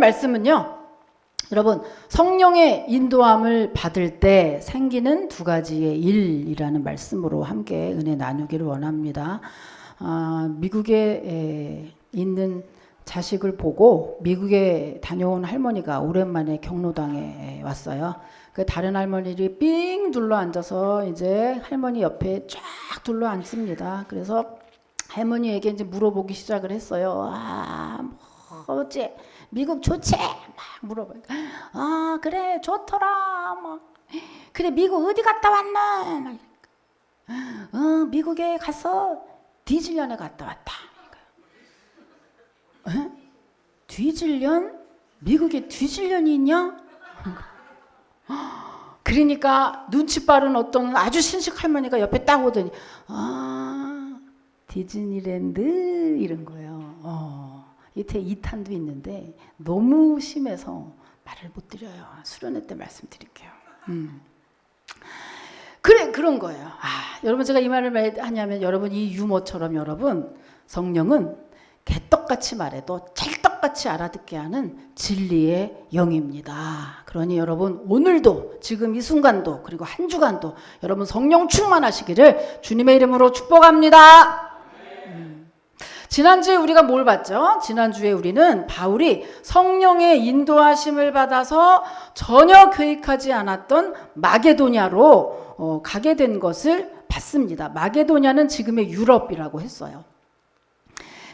말씀은요, 여러분 성령의 인도함을 받을 때 생기는 두 가지의 일이라는 말씀으로 함께 은혜 나누기를 원합니다. 미국에 있는 자식을 보고 미국에 다녀온 할머니가 오랜만에 경로당에 왔어요. 그 다른 할머니들이 삥 둘러 앉아서 이제 할머니 옆에 쫙 둘러 앉습니다. 그래서 할머니에게 이제 물어보기 시작을 했어요. 어째 미국 좋지? 막 물어봐요. 그래 좋더라. 뭐 그래 미국 어디 갔다 왔나? 미국에 가서 디즐런에 갔다 왔다. 디즐런? 미국에 디즐런이 있냐? 그러니까 눈치 빠른 어떤 아주 신식 할머니가 옆에 딱 오더니 디즈니랜드 이런 거예요. 이때 2탄도 있는데 너무 심해서 말을 못 드려요. 수련회 때 말씀드릴게요. 그래 그런 거예요. 여러분 제가 이 말을 왜 하냐면 여러분 이 유머처럼 여러분 성령은 개떡같이 말해도 찰떡같이 알아듣게 하는 진리의 영입니다. 그러니 여러분 오늘도 지금 이 순간도 그리고 한 주간도 여러분 성령 충만하시기를 주님의 이름으로 축복합니다. 지난주에 우리가 뭘 봤죠? 지난주에 우리는 바울이 성령의 인도하심을 받아서 전혀 계획하지 않았던 마게도냐로 가게 된 것을 봤습니다. 마게도냐는 지금의 유럽이라고 했어요.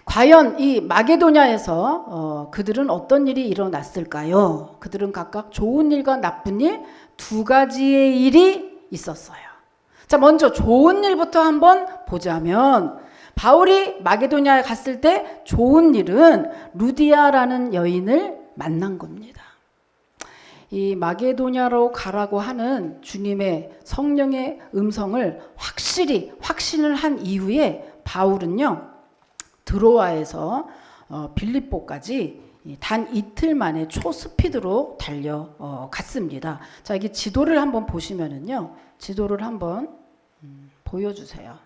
과연 이 마게도냐에서 그들은 어떤 일이 일어났을까요? 그들은 각각 좋은 일과 나쁜 일 두 가지의 일이 있었어요. 자, 먼저 좋은 일부터 한번 보자면 바울이 마게도냐에 갔을 때 좋은 일은 루디아라는 여인을 만난 겁니다. 이 마게도냐로 가라고 하는 주님의 성령의 음성을 확신을 한 이후에 바울은요 드로아에서 빌립보까지 단 이틀 만에 초스피드로 달려갔습니다. 자, 여기 지도를 한번 보시면은요, 지도를 한번 보여주세요.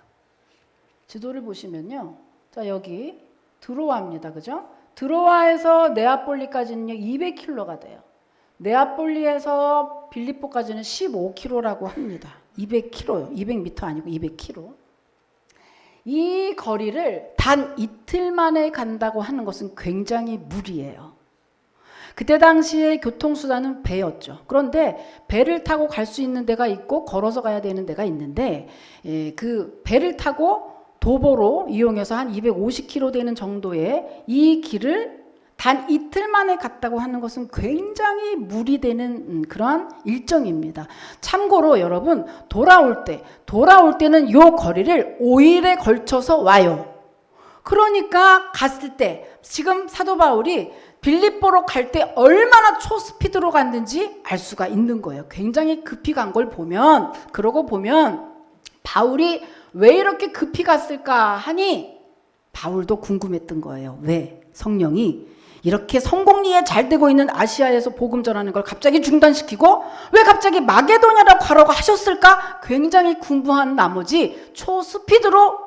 지도를 보시면요, 자 여기 드로아입니다, 그죠? 드로아에서 네아폴리까지는요 200km가 돼요. 네아폴리에서 빌립보까지는 15km라고 합니다. 200km요, 200m 아니고 200km. 이 거리를 단 이틀 만에 간다고 하는 것은 굉장히 무리예요. 그때 당시에 교통수단은 배였죠. 그런데 배를 타고 갈 수 있는 데가 있고 걸어서 가야 되는 데가 있는데 그 배를 타고 도보로 이용해서 한 250km 되는 정도의 이 길을 단 이틀 만에 갔다고 하는 것은 굉장히 무리되는 그러한 일정입니다. 참고로 여러분 돌아올 때는 이 거리를 5일에 걸쳐서 와요. 그러니까 갔을 때 지금 사도 바울이 빌립보로 갈 때 얼마나 초스피드로 갔는지 알 수가 있는 거예요. 굉장히 급히 간 걸 보면, 그러고 보면 바울이 왜 이렇게 급히 갔을까 하니 바울도 궁금했던 거예요. 왜 성령이 이렇게 성공리에 잘 되고 있는 아시아에서 복음 전하는 걸 갑자기 중단시키고 왜 갑자기 마게도냐라고 가라고 하셨을까? 굉장히 궁금한 나머지 초스피드로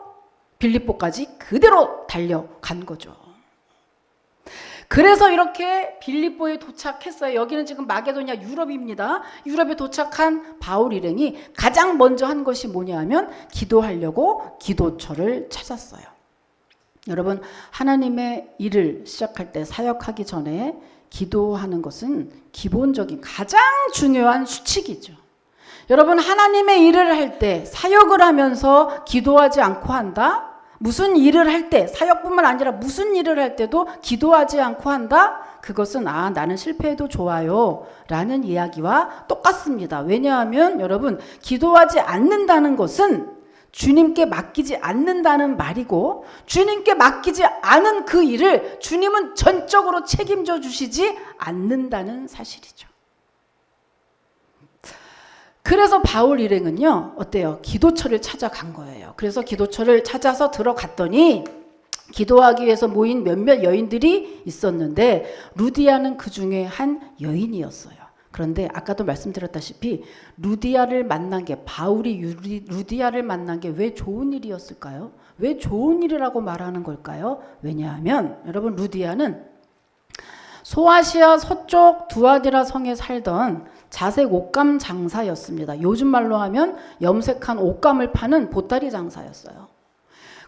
빌립보까지 그대로 달려간 거죠. 그래서 이렇게 빌립보에 도착했어요. 여기는 지금 마게도냐 유럽입니다. 유럽에 도착한 바울 일행이 가장 먼저 한 것이 뭐냐 하면 기도하려고 기도처를 찾았어요. 여러분 하나님의 일을 시작할 때 사역하기 전에 기도하는 것은 기본적인 가장 중요한 수칙이죠. 여러분 하나님의 일을 할 때 사역을 하면서 기도하지 않고 한다? 무슨 일을 할 때 사역뿐만 아니라 무슨 일을 할 때도 기도하지 않고 한다? 그것은 나는 실패해도 좋아요 라는 이야기와 똑같습니다. 왜냐하면 여러분 기도하지 않는다는 것은 주님께 맡기지 않는다는 말이고 주님께 맡기지 않은 그 일을 주님은 전적으로 책임져 주시지 않는다는 사실이죠. 그래서 바울 일행은요 어때요? 기도처를 찾아간 거예요. 그래서 기도처를 찾아서 들어갔더니 기도하기 위해서 모인 몇몇 여인들이 있었는데 루디아는 그 중에 한 여인이었어요. 그런데 아까도 말씀드렸다시피 루디아를 만난 게 바울이 루디아를 만난 게 왜 좋은 일이었을까요? 왜 좋은 일이라고 말하는 걸까요? 왜냐하면 여러분 루디아는 소아시아 서쪽 두아디라 성에 살던 자색 옷감 장사였습니다. 요즘 말로 하면 염색한 옷감을 파는 보따리 장사였어요.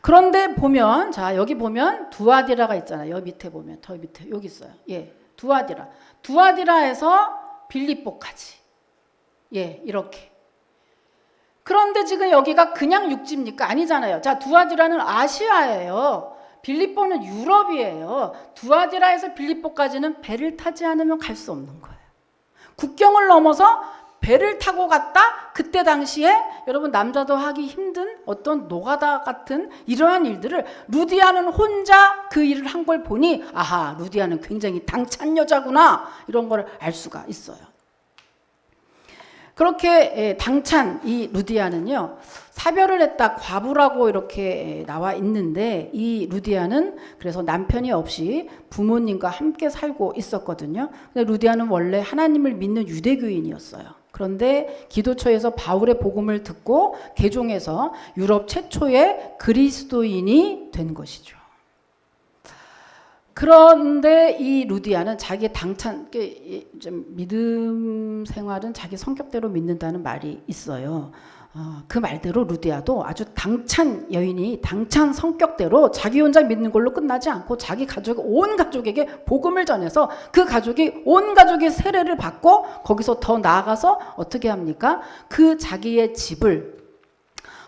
그런데 보면, 자, 여기 보면 두아디라가 있잖아요. 여기 밑에 보면, 더 밑에, 여기 있어요. 예, 두아디라. 두아디라에서 빌립보까지. 예, 이렇게. 그런데 지금 여기가 그냥 육지입니까? 아니잖아요. 자, 두아디라는 아시아예요. 빌립보는 유럽이에요. 두아디라에서 빌립보까지는 배를 타지 않으면 갈 수 없는 거예요. 국경을 넘어서 배를 타고 갔다. 그때 당시에 여러분 남자도 하기 힘든 어떤 노가다 같은 이러한 일들을 루디아는 혼자 그 일을 한 걸 보니 아하, 루디아는 굉장히 당찬 여자구나, 이런 걸 알 수가 있어요. 그렇게 당찬 이 루디아는요, 사별을 했다, 과부라고 이렇게 나와 있는데, 이 루디아는 그래서 남편이 없이 부모님과 함께 살고 있었거든요. 근데 루디아는 원래 하나님을 믿는 유대교인이었어요. 그런데 기도처에서 바울의 복음을 듣고 개종해서 유럽 최초의 그리스도인이 된 것이죠. 그런데 이 루디아는 자기 당찬, 좀 믿음 생활은 자기 성격대로 믿는다는 말이 있어요. 그 말대로 루디아도 아주 당찬 여인이 당찬 성격대로 자기 혼자 믿는 걸로 끝나지 않고 자기 가족, 온 가족에게 복음을 전해서 그 가족이, 온 가족이 세례를 받고 거기서 더 나아가서 어떻게 합니까? 그 자기의 집을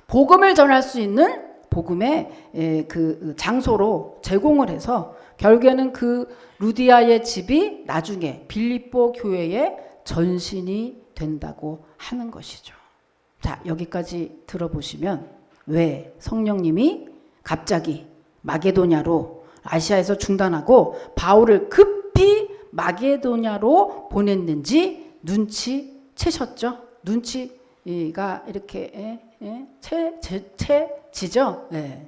복음을 전할 수 있는 복음의 그 장소로 제공을 해서 결국에는 그 루디아의 집이 나중에 빌립보 교회의 전신이 된다고 하는 것이죠. 자, 여기까지 들어보시면 왜 성령님이 갑자기 마게도냐로, 아시아에서 중단하고 바울을 급히 마게도냐로 보냈는지 눈치채셨죠? 눈치가 이렇게 채지죠? 네.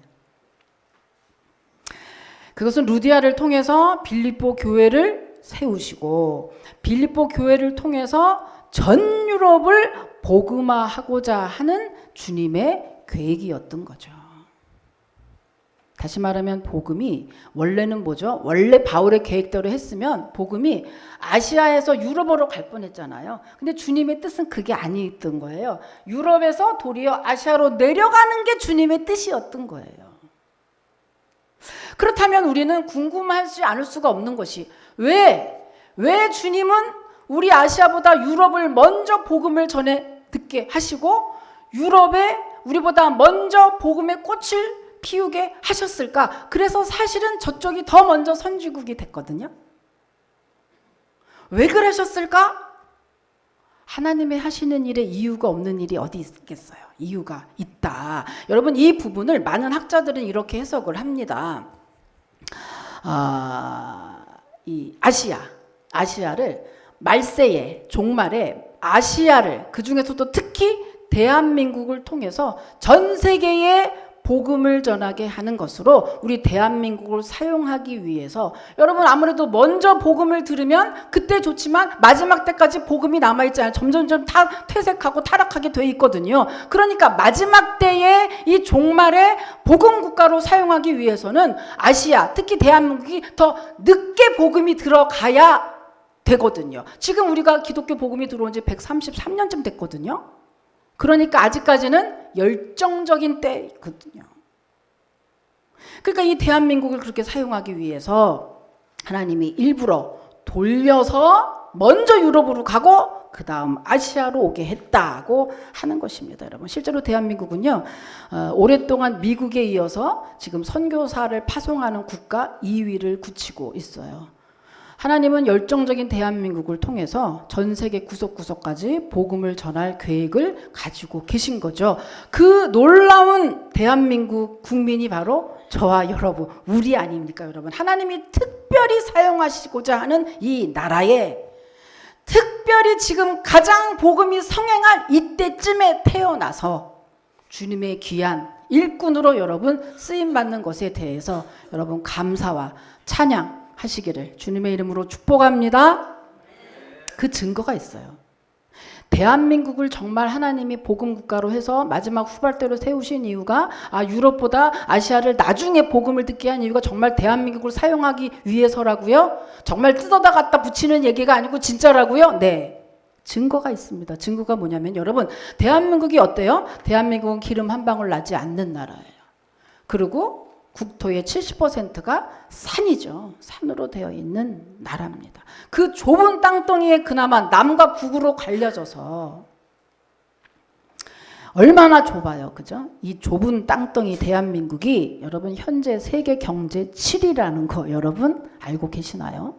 그것은 루디아를 통해서 빌립보 교회를 세우시고 빌립보 교회를 통해서 전 유럽을 복음화하고자 하는 주님의 계획이었던 거죠. 다시 말하면 복음이 원래는 뭐죠? 원래 바울의 계획대로 했으면 복음이 아시아에서 유럽으로 갈 뻔했잖아요. 근데 주님의 뜻은 그게 아니었던 거예요. 유럽에서 도리어 아시아로 내려가는 게 주님의 뜻이었던 거예요. 그렇다면 우리는 궁금하지 않을 수가 없는 것이 왜 주님은 우리 아시아보다 유럽을 먼저 복음을 전해 듣게 하시고 유럽에 우리보다 먼저 복음의 꽃을 피우게 하셨을까? 그래서 사실은 저쪽이 더 먼저 선지국이 됐거든요. 왜 그러셨을까? 하나님의 하시는 일에 이유가 없는 일이 어디 있겠어요? 이유가 있다. 여러분, 이 부분을 많은 학자들은 이렇게 해석을 합니다. 이 아시아를 말세에, 종말에 아시아를, 그 중에서도 특히 대한민국을 통해서 전 세계에 복음을 전하게 하는 것으로 우리 대한민국을 사용하기 위해서, 여러분 아무래도 먼저 복음을 들으면 그때 좋지만 마지막 때까지 복음이 남아있잖아요. 점점점 다 퇴색하고 타락하게 돼 있거든요. 그러니까 마지막 때에 이 종말의 복음 국가로 사용하기 위해서는 아시아, 특히 대한민국이 더 늦게 복음이 들어가야 되거든요. 지금 우리가 기독교 복음이 들어온 지 133년쯤 됐거든요. 그러니까 아직까지는 열정적인 때거든요. 그러니까 이 대한민국을 그렇게 사용하기 위해서 하나님이 일부러 돌려서 먼저 유럽으로 가고 그 다음 아시아로 오게 했다고 하는 것입니다. 여러분, 실제로 대한민국은요, 오랫동안 미국에 이어서 지금 선교사를 파송하는 국가 2위를 굳히고 있어요. 하나님은 열정적인 대한민국을 통해서 전 세계 구석구석까지 복음을 전할 계획을 가지고 계신 거죠. 그 놀라운 대한민국 국민이 바로 저와 여러분, 우리 아닙니까, 여러분? 하나님이 특별히 사용하시고자 하는 이 나라에 특별히 지금 가장 복음이 성행할 이때쯤에 태어나서 주님의 귀한 일꾼으로 여러분 쓰임받는 것에 대해서 여러분 감사와 찬양 하시기를 주님의 이름으로 축복합니다. 그 증거가 있어요. 대한민국을 정말 하나님이 복음 국가로 해서 마지막 후발대로 세우신 이유가 유럽보다 아시아를 나중에 복음을 듣게 한 이유가 정말 대한민국을 사용하기 위해서라고요? 정말 뜯어다 갖다 붙이는 얘기가 아니고 진짜라고요? 네. 증거가 있습니다. 증거가 뭐냐면 여러분, 대한민국이 어때요? 대한민국은 기름 한 방울 나지 않는 나라예요. 그리고 국토의 70%가 산이죠. 산으로 되어 있는 나라입니다. 그 좁은 땅덩이에 그나마 남과 북으로 갈려져서 얼마나 좁아요. 그죠? 이 좁은 땅덩이 대한민국이 여러분 현재 세계 경제 7위라는 거 여러분 알고 계시나요?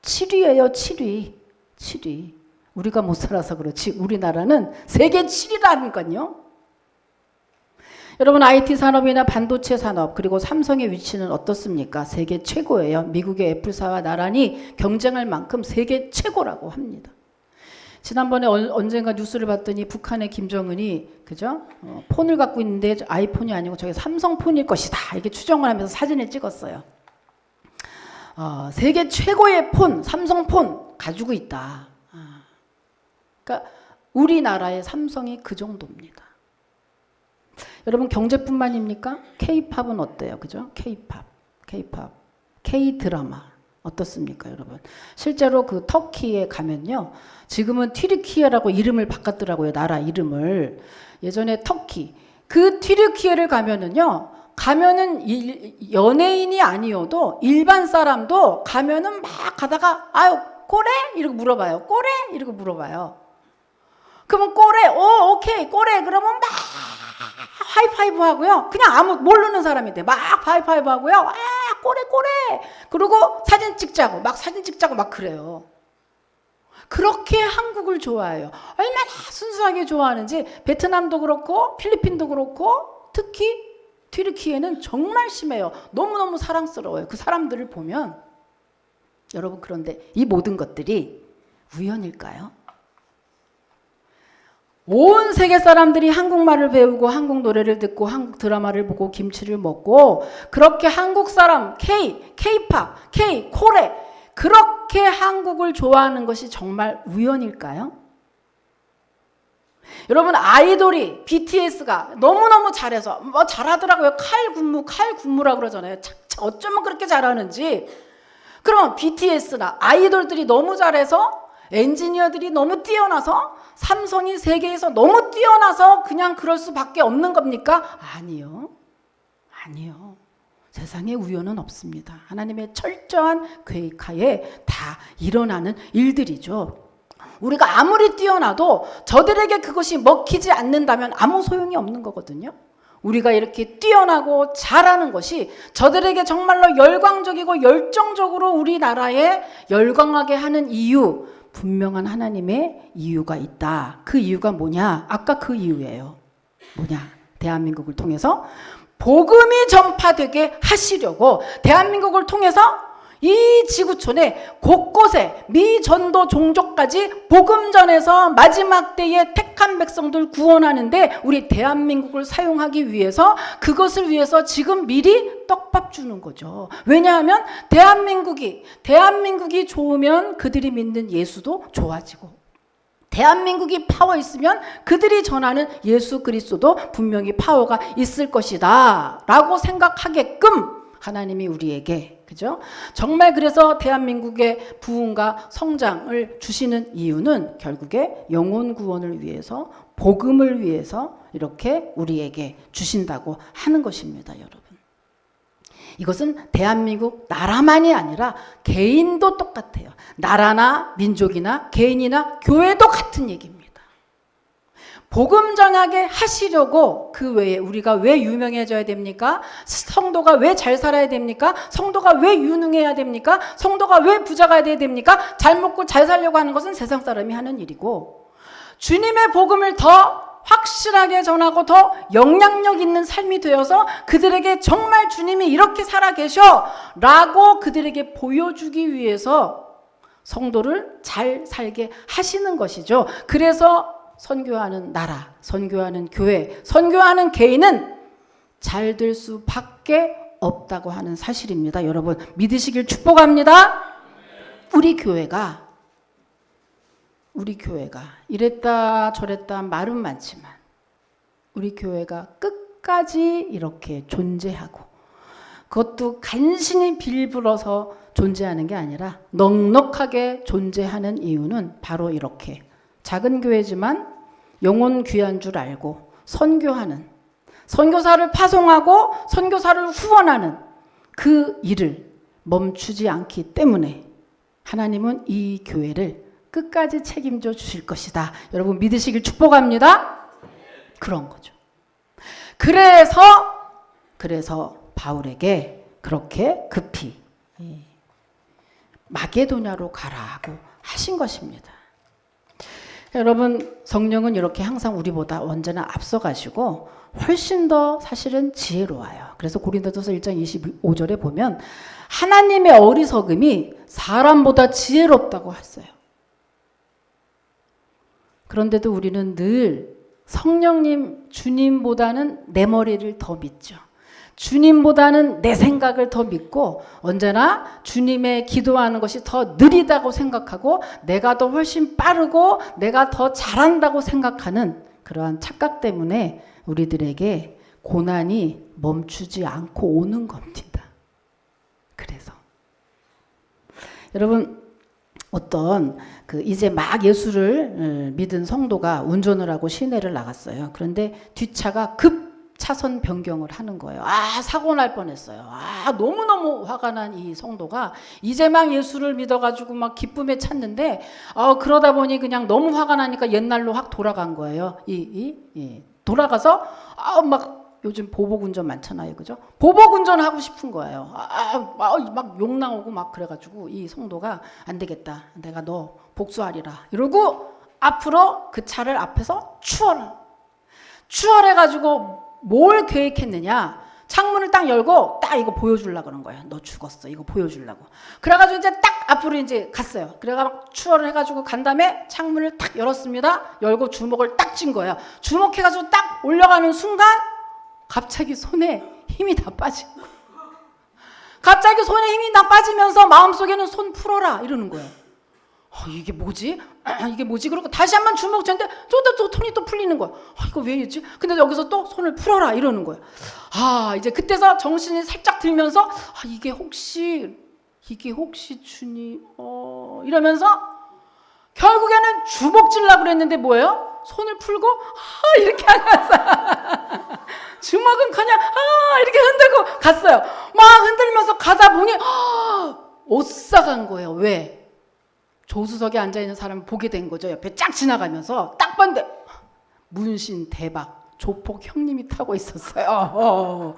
7위예요. 7위. 7위. 우리가 못 살아서 그렇지 우리나라는 세계 7위라니까요. 여러분 IT 산업이나 반도체 산업 그리고 삼성의 위치는 어떻습니까? 세계 최고예요. 미국의 애플사와 나란히 경쟁할 만큼 세계 최고라고 합니다. 지난번에 언젠가 뉴스를 봤더니 북한의 김정은이 그죠? 폰을 갖고 있는데 아이폰이 아니고 저게 삼성폰일 것이다 이렇게 추정을 하면서 사진을 찍었어요. 세계 최고의 폰, 삼성폰 가지고 있다. 그러니까 우리나라의 삼성이 그 정도입니다. 여러분 경제뿐만입니까? K-팝은 어때요? 그죠? K-팝, K-드라마 어떻습니까, 여러분? 실제로 그 터키에 가면요. 지금은 튀르키예라고 이름을 바꿨더라고요. 나라 이름을. 예전에 터키. 그 튀르키예를 가면은요. 연예인이 아니어도 일반 사람도 가면은 막 가다가 꼬레? 이러고 물어봐요. 꼬레? 이러고 물어봐요. 그러면 꼬레? 오케이. 꼬레. 그러면 막 하이파이브 하고요. 그냥 모르는 사람인데 막 하이파이브 하고요. 꼬레. 그리고 사진 찍자고 막 그래요. 그렇게 한국을 좋아해요. 얼마나 순수하게 좋아하는지 베트남도 그렇고 필리핀도 그렇고 특히 튀르키예는 정말 심해요. 너무너무 사랑스러워요. 그 사람들을 보면. 여러분 그런데 이 모든 것들이 우연일까요? 온 세계 사람들이 한국말을 배우고 한국 노래를 듣고 한국 드라마를 보고 김치를 먹고 그렇게 한국 사람 K-팝, 코레 그렇게 한국을 좋아하는 것이 정말 우연일까요? 여러분 아이돌이 BTS가 너무너무 잘해서 잘하더라고요. 칼군무라고 그러잖아요. 어쩌면 그렇게 잘하는지. 그럼 BTS나 아이돌들이 너무 잘해서 엔지니어들이 너무 뛰어나서 삼성이 세계에서 너무 뛰어나서 그냥 그럴 수밖에 없는 겁니까? 아니요. 세상에 우연은 없습니다. 하나님의 철저한 계획하에 다 일어나는 일들이죠. 우리가 아무리 뛰어나도 저들에게 그것이 먹히지 않는다면 아무 소용이 없는 거거든요. 우리가 이렇게 뛰어나고 잘하는 것이 저들에게 정말로 열광적이고 열정적으로 우리나라에 열광하게 하는 이유, 분명한 하나님의 이유가 있다. 그 이유가 뭐냐? 아까 그 이유예요. 뭐냐? 대한민국을 통해서 복음이 전파되게 하시려고 대한민국을 통해서 이 지구촌에 곳곳에 미전도 종족까지 복음 전해서 마지막 때에 택한 백성들 구원하는데 우리 대한민국을 사용하기 위해서 그것을 위해서 지금 미리 떡밥 주는 거죠. 왜냐하면 대한민국이 좋으면 그들이 믿는 예수도 좋아지고 대한민국이 파워 있으면 그들이 전하는 예수 그리스도도 분명히 파워가 있을 것이다 라고 생각하게끔 하나님이 우리에게 그죠? 정말 그래서 대한민국의 부흥과 성장을 주시는 이유는 결국에 영혼 구원을 위해서 복음을 위해서 이렇게 우리에게 주신다고 하는 것입니다, 여러분. 이것은 대한민국 나라만이 아니라 개인도 똑같아요. 나라나 민족이나 개인이나 교회도 같은 얘기입니다. 복음 전하게 하시려고 그 외에 우리가 왜 유명해져야 됩니까? 성도가 왜 잘 살아야 됩니까? 성도가 왜 유능해야 됩니까? 성도가 왜 부자가 돼야 됩니까? 잘 먹고 잘 살려고 하는 것은 세상 사람이 하는 일이고 주님의 복음을 더 확실하게 전하고 더 영향력 있는 삶이 되어서 그들에게 정말 주님이 이렇게 살아계셔 라고 그들에게 보여주기 위해서 성도를 잘 살게 하시는 것이죠. 그래서 선교하는 나라, 선교하는 교회, 선교하는 개인은 잘 될 수밖에 없다고 하는 사실입니다. 여러분 믿으시길 축복합니다. 우리 교회가 우리 교회가 이랬다 저랬다 말은 많지만 우리 교회가 끝까지 이렇게 존재하고 그것도 간신히 빌불어서 존재하는 게 아니라 넉넉하게 존재하는 이유는 바로 이렇게 작은 교회지만 영혼 귀한 줄 알고 선교하는, 선교사를 파송하고 선교사를 후원하는 그 일을 멈추지 않기 때문에 하나님은 이 교회를 끝까지 책임져 주실 것이다. 여러분 믿으시길 축복합니다. 그런 거죠. 그래서 바울에게 그렇게 급히 마게도냐로 가라고 하신 것입니다. 여러분 성령은 이렇게 항상 우리보다 언제나 앞서가시고 훨씬 더 사실은 지혜로워요. 그래서 고린도전서 1장 25절에 보면 하나님의 어리석음이 사람보다 지혜롭다고 했어요. 그런데도 우리는 늘 성령님 주님보다는 내 머리를 더 믿죠. 주님보다는 내 생각을 더 믿고 언제나 주님의 기도하는 것이 더 느리다고 생각하고 내가 더 훨씬 빠르고 내가 더 잘한다고 생각하는 그러한 착각 때문에 우리들에게 고난이 멈추지 않고 오는 겁니다. 그래서 여러분 어떤 이제 막 예수를 믿은 성도가 운전을 하고 시내를 나갔어요. 그런데 뒷차가 급 차선 변경을 하는 거예요. 사고 날 뻔했어요. 너무너무 화가 난 이 성도가 이제 막 예수를 믿어가지고 막 기쁨에 찼는데 그러다 보니 그냥 너무 화가 나니까 옛날로 확 돌아간 거예요. 돌아가서 막 요즘 보복운전 많잖아요. 그죠? 보복운전 하고 싶은 거예요. 막 욕 나오고 막 그래가지고 이 성도가 안 되겠다. 내가 너 복수하리라. 이러고 앞으로 그 차를 앞에서 추월해가지고 뭘 계획했느냐? 창문을 딱 열고 딱 이거 보여주려고 그런 거예요. 너 죽었어. 이거 보여주려고. 그래가지고 이제 딱 앞으로 이제 갔어요. 그래가 막 추월을 해가지고 간 다음에 창문을 딱 열었습니다. 열고 주먹을 딱 쥔 거예요. 주먹해가지고 딱 올려가는 순간 갑자기 손에 힘이 다 빠진 거예요. 갑자기 손에 힘이 다 빠지면서 마음속에는 손 풀어라 이러는 거예요. 이게 뭐지? 이게 뭐지? 그러고 다시 한번 주먹 쳤는데 또 손이 또 풀리는 거야. 이거 왜 이러지? 근데 여기서 또 손을 풀어라 이러는 거야. 이제 그때서 정신이 살짝 들면서 이게 혹시 주님 이러면서 결국에는 주먹질라고 그랬는데 뭐예요? 손을 풀고 이렇게 하면서 주먹은 그냥 이렇게 흔들고 갔어요. 막 흔들면서 가다 보니 오싹한 거예요. 왜? 조수석에 앉아있는 사람을 보게 된 거죠. 옆에 쫙 지나가면서 딱 봤는데 문신 대박 조폭 형님이 타고 있었어요.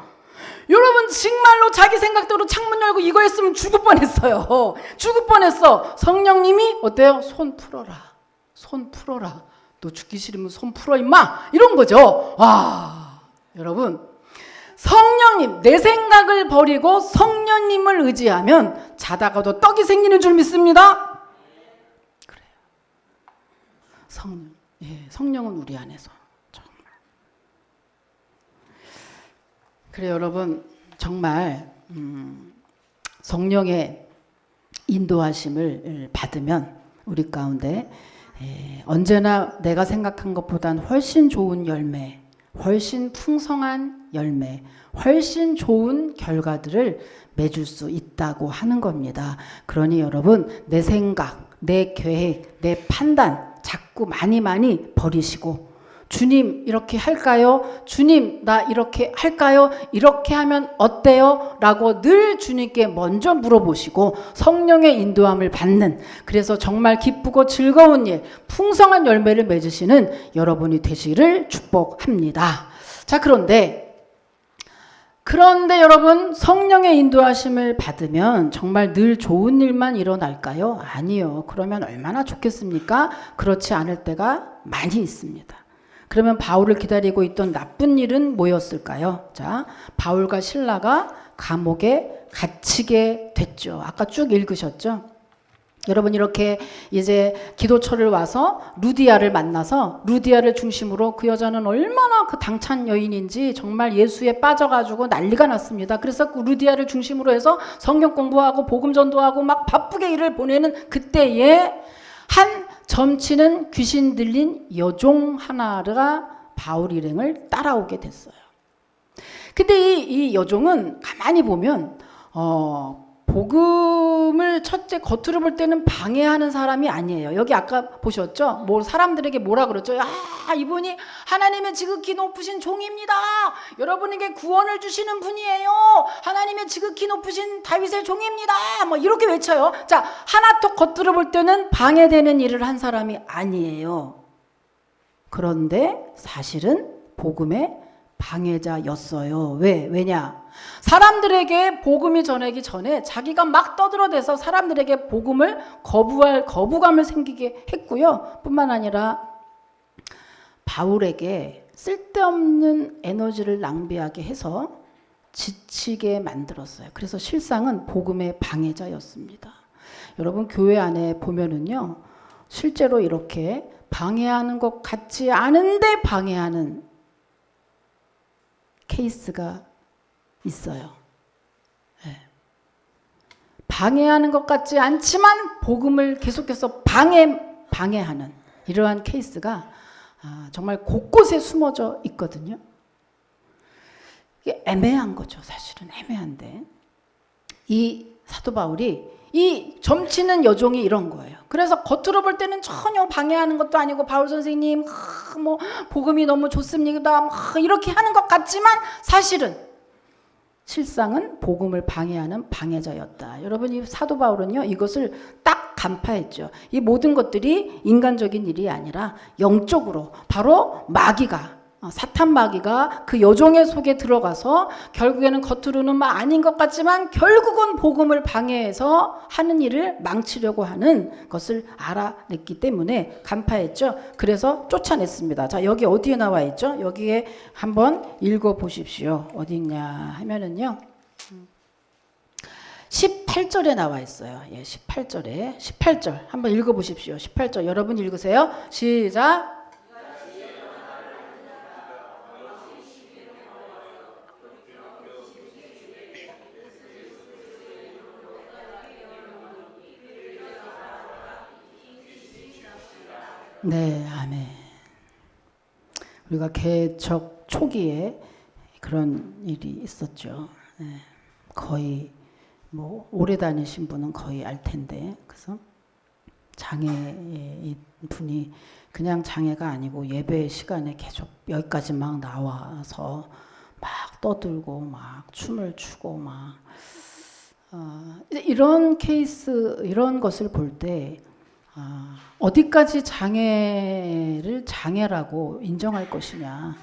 여러분 정말로 자기 생각대로 창문 열고 이거 했으면 죽을 뻔했어요. 죽을 뻔했어. 성령님이 어때요? 손 풀어라. 너 죽기 싫으면 손 풀어 임마. 이런 거죠. 여러분 성령님 내 생각을 버리고 성령님을 의지하면 자다가도 떡이 생기는 줄 믿습니다. 성령은 우리 안에서 정말. 그래 여러분 정말 성령의 인도하심을 받으면 우리 가운데 언제나 내가 생각한 것보단 훨씬 좋은 열매, 훨씬 풍성한 열매, 훨씬 좋은 결과들을 맺을 수 있다고 하는 겁니다. 그러니 여러분 내 생각, 내 계획, 내 판단 자꾸 많이 버리시고 주님 이렇게 할까요? 주님 나 이렇게 할까요? 이렇게 하면 어때요? 라고 늘 주님께 먼저 물어보시고 성령의 인도함을 받는 그래서 정말 기쁘고 즐거운 일, 풍성한 열매를 맺으시는 여러분이 되시기를 축복합니다. 자 그런데 여러분 성령의 인도하심을 받으면 정말 늘 좋은 일만 일어날까요? 아니요. 그러면 얼마나 좋겠습니까? 그렇지 않을 때가 많이 있습니다. 그러면 바울을 기다리고 있던 나쁜 일은 뭐였을까요? 자, 바울과 실라가 감옥에 갇히게 됐죠. 아까 쭉 읽으셨죠? 여러분 이렇게 이제 기도처를 와서 루디아를 만나서 루디아를 중심으로 그 여자는 얼마나 그 당찬 여인인지 정말 예수에 빠져가지고 난리가 났습니다. 그래서 그 루디아를 중심으로 해서 성경 공부하고 복음 전도하고 막 바쁘게 일을 보내는 그때에 한 점치는 귀신 들린 여종 하나가 바울 일행을 따라오게 됐어요. 근데 이 여종은 가만히 보면 복음을 첫째 겉으로 볼 때는 방해하는 사람이 아니에요. 여기 아까 보셨죠? 뭐 사람들에게 뭐라 그랬죠? 이분이 하나님의 지극히 높으신 종입니다. 여러분에게 구원을 주시는 분이에요. 하나님의 지극히 높으신 다윗의 종입니다. 뭐 이렇게 외쳐요. 자, 하나도 겉으로 볼 때는 방해되는 일을 한 사람이 아니에요. 그런데 사실은 복음의 방해자였어요. 왜냐? 사람들에게 복음이 전하기 전에 자기가 막 떠들어대서 사람들에게 복음을 거부할 거부감을 생기게 했고요. 뿐만 아니라 바울에게 쓸데없는 에너지를 낭비하게 해서 지치게 만들었어요. 그래서 실상은 복음의 방해자였습니다. 여러분 교회 안에 보면은요, 실제로 이렇게 방해하는 것 같지 않은데 방해하는 케이스가 있어요. 네. 방해하는 것 같지 않지만 복음을 계속해서 방해하는 이러한 케이스가 정말 곳곳에 숨어져 있거든요. 이게 애매한 거죠. 사실은 애매한데 이 사도 바울이 이 점치는 여종이 이런 거예요. 그래서 겉으로 볼 때는 전혀 방해하는 것도 아니고 바울 선생님 뭐 복음이 너무 좋습니다 이렇게 하는 것 같지만 사실은 실상은 복음을 방해하는 방해자였다. 여러분 이 사도 바울은요 이것을 딱 간파했죠. 이 모든 것들이 인간적인 일이 아니라 영적으로 바로 마귀가 사탄 마귀가 그 여종의 속에 들어가서 결국에는 겉으로는 아닌 것 같지만 결국은 복음을 방해해서 하는 일을 망치려고 하는 것을 알아냈기 때문에 간파했죠. 그래서 쫓아냈습니다. 자, 여기 어디에 나와 있죠? 여기에 한번 읽어보십시오. 어디 있냐 하면은요 18절에 나와 있어요. 18절 한번 읽어보십시오. 18절 여러분 읽으세요. 시작. 네, 아멘. 우리가 개척 초기에 그런 일이 있었죠. 네, 거의 뭐 오래 다니신 분은 거의 알 텐데, 그래서 장애인 분이 그냥 장애가 아니고 예배 시간에 계속 여기까지 막 나와서 막 떠들고 막 춤을 추고 막 이런 케이스 이런 것을 볼 때. 어디까지 장애를 장애라고 인정할 것이냐,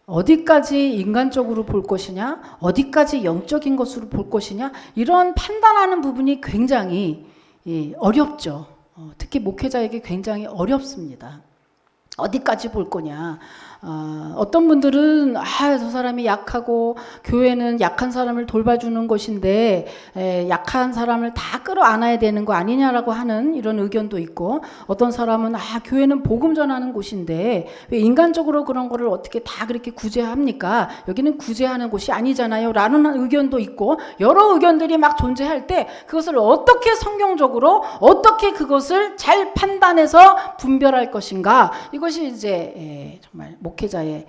어디까지 인간적으로 볼 것이냐, 어디까지 영적인 것으로 볼 것이냐, 이런 판단하는 부분이 굉장히 어렵죠. 특히 목회자에게 굉장히 어렵습니다. 어디까지 볼 거냐. 어떤 분들은 저 사람이 약하고 교회는 약한 사람을 돌봐주는 곳인데 약한 사람을 다 끌어안아야 되는 거 아니냐라고 하는 이런 의견도 있고, 어떤 사람은 교회는 복음 전하는 곳인데 왜 인간적으로 그런 거를 어떻게 다 그렇게 구제합니까? 여기는 구제하는 곳이 아니잖아요 라는 의견도 있고, 여러 의견들이 막 존재할 때 그것을 어떻게 성경적으로 어떻게 그것을 잘 판단해서 분별할 것인가, 이것이 이제 정말 목회자의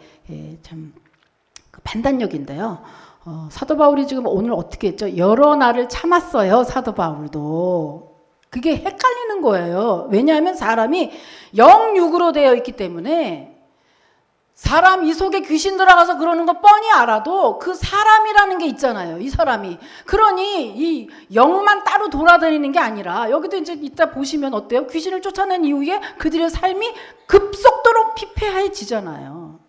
참 판단력인데요. 사도 바울이 지금 오늘 어떻게 했죠? 여러 날을 참았어요. 사도 바울도. 그게 헷갈리는 거예요. 왜냐하면 사람이 영육으로 되어 있기 때문에 사람 이 속에 귀신 들어가서 그러는 거 뻔히 알아도 그 사람이라는 게 있잖아요. 이 사람이. 그러니 이 영만 따로 돌아다니는 게 아니라, 여기도 이제 이따 보시면 어때요? 귀신을 쫓아낸 이후에 그들의 삶이 급속도로 피폐해지잖아요.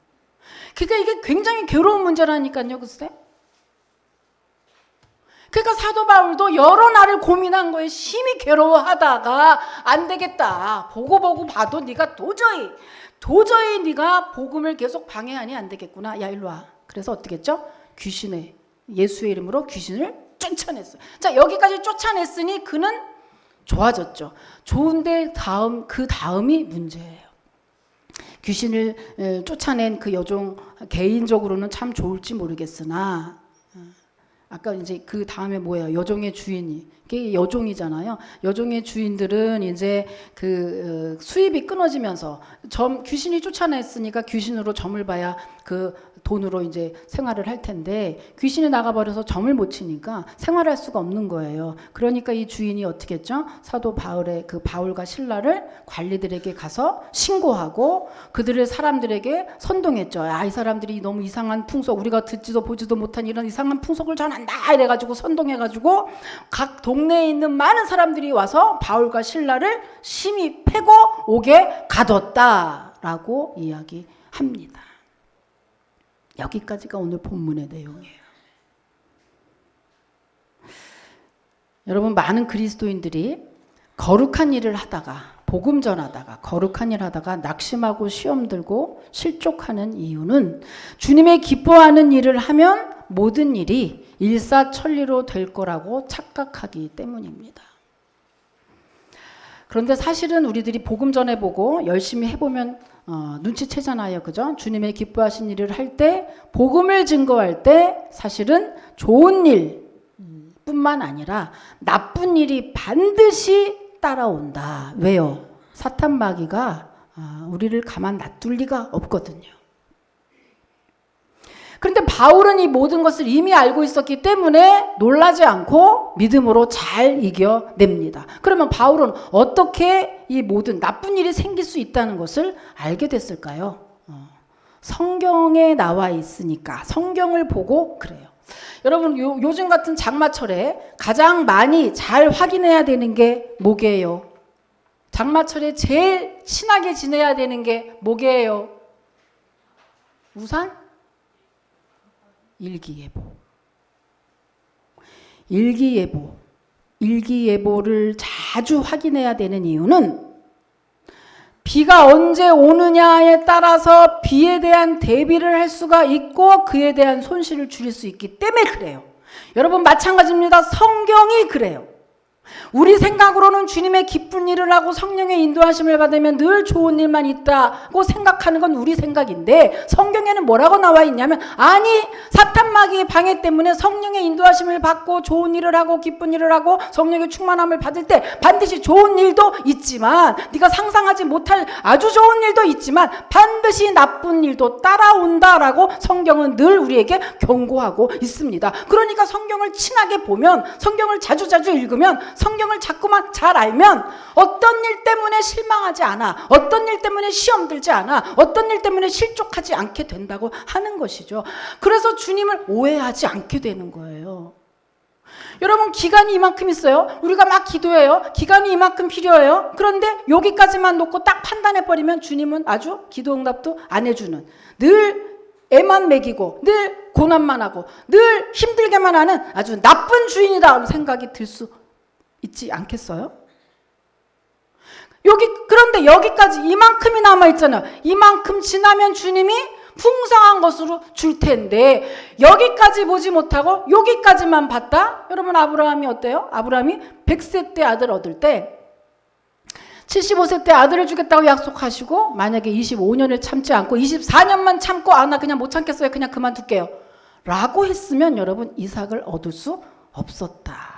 그러니까 이게 굉장히 괴로운 문제라니까요. 글쎄. 그러니까 사도 바울도 여러 날을 고민한 거에 심히 괴로워하다가 안 되겠다. 보고 봐도 네가 도저히 네가 복음을 계속 방해하니 안 되겠구나. 야, 일로 와. 그래서 어떻게 했죠? 예수의 이름으로 귀신을 쫓아냈어요. 자, 여기까지 쫓아냈으니 그는 좋아졌죠. 좋은데 그 다음이 문제예요. 귀신을 쫓아낸 그 여종 개인적으로는 참 좋을지 모르겠으나 아까 이제 그 다음에 뭐예요? 여종의 주인이. 이게 여종이잖아요. 여종의 주인들은 이제 그 수입이 끊어지면서 귀신이 쫓아냈으니까 귀신으로 점을 봐야 그 돈으로 이제 생활을 할 텐데 귀신이 나가버려서 점을 못 치니까 생활할 수가 없는 거예요. 그러니까 이 주인이 어떻게 했죠? 사도 바울의 그 바울과 실라를 관리들에게 가서 신고하고 그들을 사람들에게 선동했죠. 아, 이 사람들이 너무 이상한 풍속, 우리가 듣지도 보지도 못한 이런 이상한 풍속을 전한다 이래가지고 선동해가지고 각 동네에 있는 많은 사람들이 와서 바울과 실라를 심히 패고 옥에 가뒀다라고 이야기합니다. 여기까지가 오늘 본문의 내용이에요. 여러분, 많은 그리스도인들이 거룩한 일을 하다가 복음 전하다가 거룩한 일 하다가 낙심하고 시험 들고 실족하는 이유는 주님의 기뻐하는 일을 하면 모든 일이 일사천리로 될 거라고 착각하기 때문입니다. 그런데 사실은 우리들이 복음 전해보고 열심히 해보면 눈치채잖아요. 그죠? 주님의 기뻐하신 일을 할 때, 복음을 증거할 때 사실은 좋은 일 뿐만 아니라 나쁜 일이 반드시 따라온다. 왜요? 사탄 마귀가 우리를 가만 놔둘 리가 없거든요. 그런데 바울은 이 모든 것을 이미 알고 있었기 때문에 놀라지 않고 믿음으로 잘 이겨냅니다. 그러면 바울은 어떻게 이 모든 나쁜 일이 생길 수 있다는 것을 알게 됐을까요? 성경에 나와 있으니까 성경을 보고 그래요. 여러분, 요즘 같은 장마철에 가장 많이 잘 확인해야 되는 게 뭐게요? 장마철에 제일 친하게 지내야 되는 게 뭐게요? 우산? 일기예보. 일기예보를 자주 확인해야 되는 이유는 비가 언제 오느냐에 따라서 비에 대한 대비를 할 수가 있고 그에 대한 손실을 줄일 수 있기 때문에 그래요. 여러분, 마찬가지입니다. 성경이 그래요. 우리 생각으로는 주님의 기쁜 일을 하고 성령의 인도하심을 받으면 늘 좋은 일만 있다고 생각하는 건 우리 생각인데 성경에는 뭐라고 나와 있냐면 아니, 사탄 마귀의 방해 때문에 성령의 인도하심을 받고 좋은 일을 하고 기쁜 일을 하고 성령의 충만함을 받을 때 반드시 좋은 일도 있지만 네가 상상하지 못할 아주 좋은 일도 있지만 반드시 나쁜 일도 따라온다라고 성경은 늘 우리에게 경고하고 있습니다. 그러니까 성경을 친하게 보면, 성경을 자주자주 읽으면, 성경을 자꾸만 잘 알면 어떤 일 때문에 실망하지 않아, 어떤 일 때문에 시험 들지 않아, 어떤 일 때문에 실족하지 않게 된다고 하는 것이죠. 그래서 주님을 오해하지 않게 되는 거예요. 여러분, 기간이 이만큼 있어요. 우리가 막 기도해요. 기간이 이만큼 필요해요. 그런데 여기까지만 놓고 딱 판단해버리면 주님은 아주 기도 응답도 안 해주는, 늘 애만 먹이고 늘 고난만 하고 늘 힘들게만 하는 아주 나쁜 주인이다 생각이 들 수 있지 않겠어요? 그런데 여기까지 이만큼이 남아있잖아요. 이만큼 지나면 주님이 풍성한 것으로 줄 텐데 여기까지 보지 못하고 여기까지만 봤다? 여러분, 아브라함이 어때요? 아브라함이 100세 때 아들 얻을 때 75세 때 아들을 주겠다고 약속하시고 만약에 25년을 참지 않고 24년만 참고 나 그냥 못 참겠어요. 그냥 그만둘게요. 라고 했으면 여러분, 이삭을 얻을 수 없었다.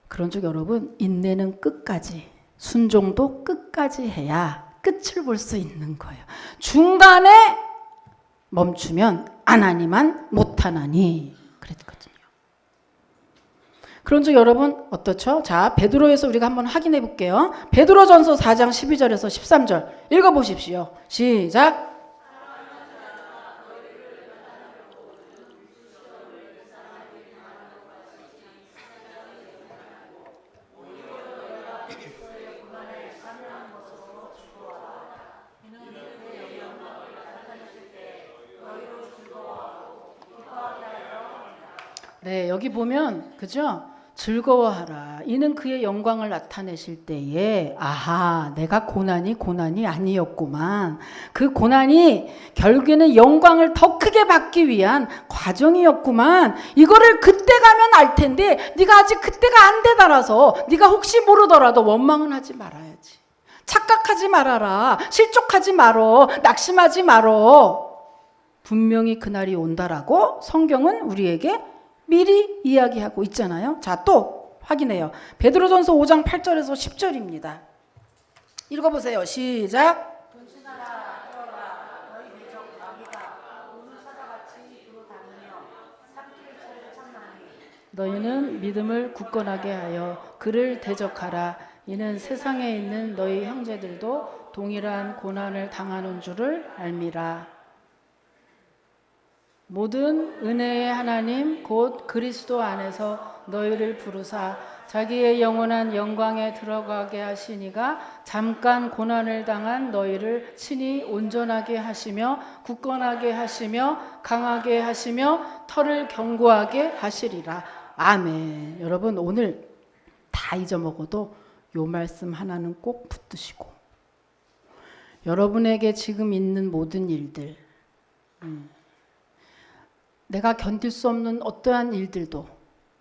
그런즉 여러분, 인내는 끝까지, 순종도 끝까지 해야 끝을 볼 수 있는 거예요. 중간에 멈추면 안 하니만 못하나니 그랬거든요. 그런즉 여러분 어떻죠? 자, 베드로에서 우리가 한번 확인해 볼게요. 베드로전서 4장 12절에서 13절 읽어보십시오. 시작. 네, 여기 보면 그죠? 즐거워하라. 이는 그의 영광을 나타내실 때에 아하, 내가 고난이 아니었구만. 그 고난이 결국에는 영광을 더 크게 받기 위한 과정이었구만. 이거를 그때 가면 알 텐데 네가 아직 그때가 안 되더라서 네가 혹시 모르더라도 원망은 하지 말아야지. 착각하지 말아라. 실족하지 말어. 낙심하지 말어. 분명히 그날이 온다라고 성경은 우리에게 미리 이야기하고 있잖아요. 자, 또 확인해요. 베드로전서 5장 8절에서 10절입니다. 읽어보세요. 시작. 너희는 믿음을 굳건하게 하여 그를 대적하라. 이는 세상에 있는 너희 형제들도 동일한 고난을 당하는 줄을 알미라. 모든 은혜의 하나님 곧 그리스도 안에서 너희를 부르사 자기의 영원한 영광에 들어가게 하시니가 잠깐 고난을 당한 너희를 친히 온전하게 하시며 굳건하게 하시며 강하게 하시며 털을 견고하게 하시리라. 아멘. 여러분, 오늘 다 잊어먹어도 요 말씀 하나는 꼭 붙드시고, 여러분에게 지금 있는 모든 일들, 내가 견딜 수 없는 어떠한 일들도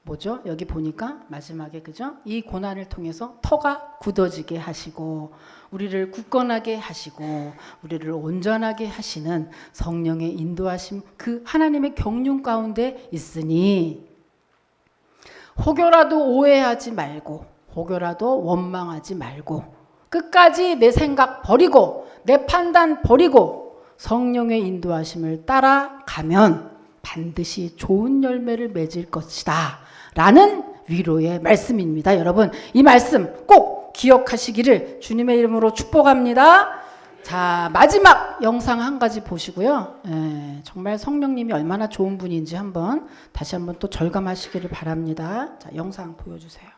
뭐죠? 여기 보니까 마지막에, 그죠? 이 고난을 통해서 터가 굳어지게 하시고 우리를 굳건하게 하시고 우리를 온전하게 하시는 성령의 인도하심, 그 하나님의 경륜 가운데 있으니 혹여라도 오해하지 말고 혹여라도 원망하지 말고 끝까지 내 생각 버리고 내 판단 버리고 성령의 인도하심을 따라가면 반드시 좋은 열매를 맺을 것이다 라는 위로의 말씀입니다. 여러분, 이 말씀 꼭 기억하시기를 주님의 이름으로 축복합니다. 자, 마지막 영상 한 가지 보시고요. 정말 성령님이 얼마나 좋은 분인지 다시 한번 또 절감하시기를 바랍니다. 자, 영상 보여주세요.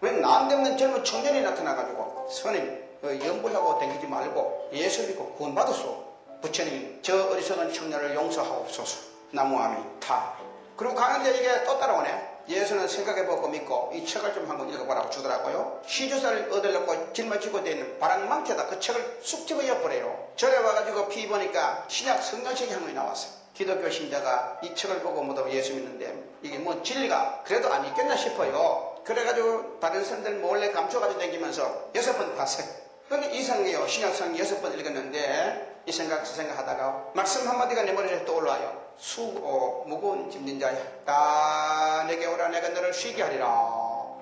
왜 난데없는 젊은 청년이 나타나가지고 스님 연불하고 다니지 말고 예수 믿고 구원받았소. 부처님 저 어리석은 청년을 용서하옵소서. 나무아미타. 그리고 가는데 이게 또 따라오네. 예수는 생각해보고 믿고 이 책을 좀 한번 읽어보라고 주더라고요. 시주사를 얻으려고 짊어지고 다니는 바람망치에다 그 책을 쑥 집어여버려요. 절에 와가지고 피 보니까 신약 성경책이 한 권이 나왔어요. 기독교 신자가 이 책을 보고 모두 예수 믿는데 이게 뭐 진리가 그래도 안 있겠나 싶어요. 그래가지고 다른 사람들 몰래 감춰가지고 다니면서 6번 봤어요. 그게 이상해요. 신약성 6번 읽었는데 이 생각 저 생각 하다가 말씀 한마디가 내 머리에 떠올라요. 수고 무거운 짐진 자야 다 내게 오라 내가 너를 쉬게 하리라.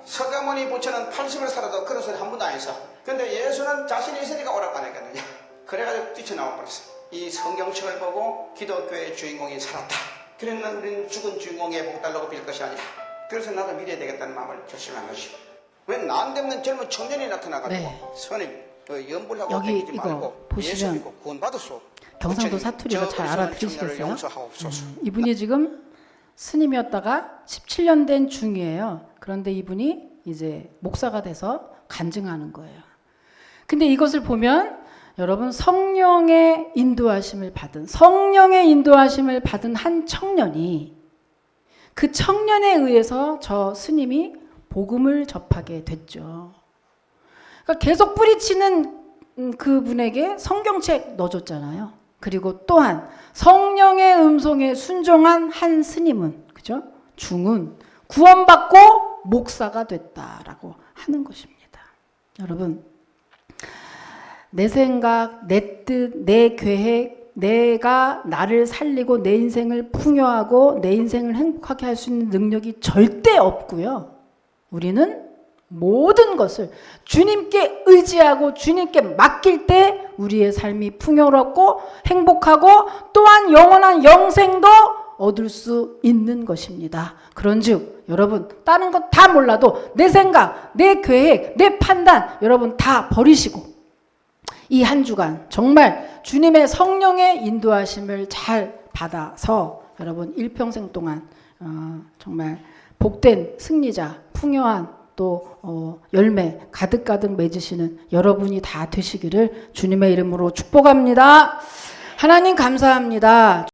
서가모니 부처는 80을 살아도 그런 소리 한 번도 안 했어. 근데 예수는 자신이 있으니까 오라고 안 했거든요. 그래가지고 뛰쳐나와 버렸어. 이 성경책을 보고 기독교의 주인공이 살았다. 그러면 우리는 죽은 주인공의 복 달라고 빌 것이 아니라 그래서 나도 믿어야 되겠다는 마음을 결심한 것이고. 왜 난데없는 젊은 청년이 나타나가지고 스님 연불하고 여기 다니지 이거 말고 보시면 예수 믿고 구원받았소. 경상도 사투리로 잘 알아들으시겠어요? 이분이 지금 스님이었다가 17년 된 중이에요. 그런데 이분이 이제 목사가 돼서 간증하는 거예요. 근데 이것을 보면 여러분, 성령의 인도하심을 받은 한 청년이, 그 청년에 의해서 저 스님이 복음을 접하게 됐죠. 그러니까 계속 뿌리치는 그분에게 성경책 넣어줬잖아요. 그리고 또한 성령의 음성에 순종한 한 스님은, 그죠? 중은 구원받고 목사가 됐다라고 하는 것입니다. 여러분, 내 생각, 내 뜻, 내 계획, 내가 나를 살리고 내 인생을 풍요하고 내 인생을 행복하게 할 수 있는 능력이 절대 없고요. 우리는 모든 것을 주님께 의지하고 주님께 맡길 때 우리의 삶이 풍요롭고 행복하고 또한 영원한 영생도 얻을 수 있는 것입니다. 그런즉 여러분, 다른 것 다 몰라도 내 생각, 내 계획, 내 판단 여러분 다 버리시고 이 한 주간 정말 주님의 성령의 인도하심을 잘 받아서 여러분 일평생 동안 정말 복된 승리자, 풍요한 또 열매 가득가득 맺으시는 여러분이 다 되시기를 주님의 이름으로 축복합니다. 하나님 감사합니다.